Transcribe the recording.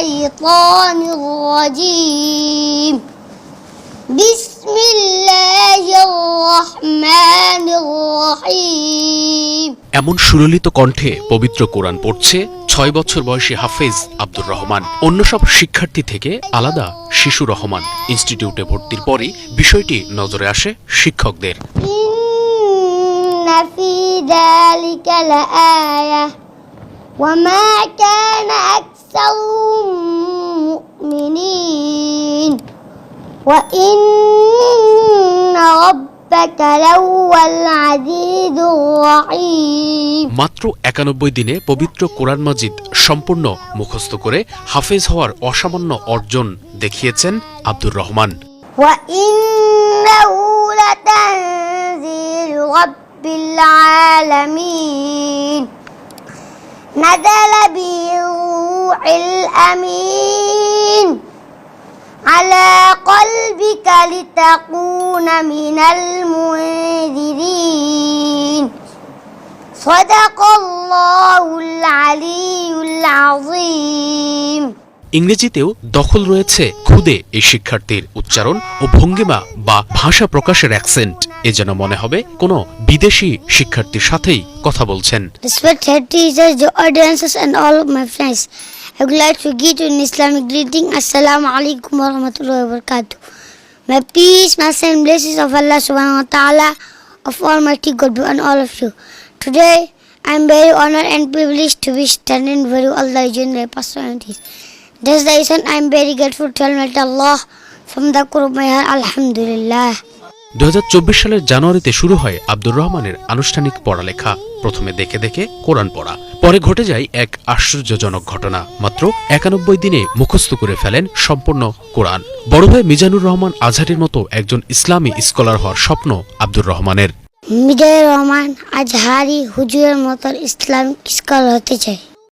الشيطان الرجيم بسم الله الرحمن الرحيم এমন সুললিত কণ্ঠে পবিত্র কোরআন পড়ছে ৬ বছর বয়সী হাফেজ আব্দুর রহমান। অন্য সব শিক্ষার্থী থেকে আলাদা শিশু রহমান ইনস্টিটিউটে ভর্তির পরই বিষয়টি নজরে আসে শিক্ষকদের। إن في ذلك لآية وما كان أكثرهم مؤمنين وإن ربك لهو العزيز الرحيم। মাত্র ৯১ দিনে পবিত্র কোরআন মাজিদ সম্পূর্ণ মুখস্থ করে হাফেজ হওয়ার অসামান্য অর্জন দেখিয়েছেন আব্দুর রহমান। وإنه لتنزيل رب العالمين نزل به الروح الأمين على قلبك لتكون من المنذرين صدق الله العلي العظيم। ইংরেজিতেও দখল রয়েছে খুদে এই শিক্ষার্থীর উচ্চারণ ও ভঙ্গিমা বা ভাষা প্রকাশের অ্যাকসেন্ট এ যেন মনে হবে কোনো বিদেশি শিক্ষার্থীর সাথেই কথা বলছেন। Respected head teachers, the audiences and all of my friends, I would like to give you an Islamic greeting. Assalamu alaikum wa rahmatullahi wa barakatuh. May peace, mercy and blessings of Allah subhanahu wa ta'ala of Almighty God be on all of you. Today, I am very honored and privileged to be standing before you all the legendary personalities. That's the reason I am very grateful to Almighty Allah from the core of my heart. Alhamdulillah. ২০২৪ সালের জানুয়ারিতে শুরু হয় আব্দুর রহমানের আনুষ্ঠানিক পড়ালেখা। প্রথমে দেখে দেখে কোরআন পড়া, পরে ঘটে যায় এক আশ্চর্যজনক ঘটনা। মাত্র ৯১ দিনে মুখস্থ করে ফেলেন সম্পূর্ণ কোরআন। বড় ভাই মিজানুর রহমান আজহারির মতো একজন ইসলামী স্কলার হওয়ার স্বপ্ন আব্দুর রহমানের। মিজানুর রহমান আজহারি হুজুরের মতো ইসলামিক স্কলার হতে চাই।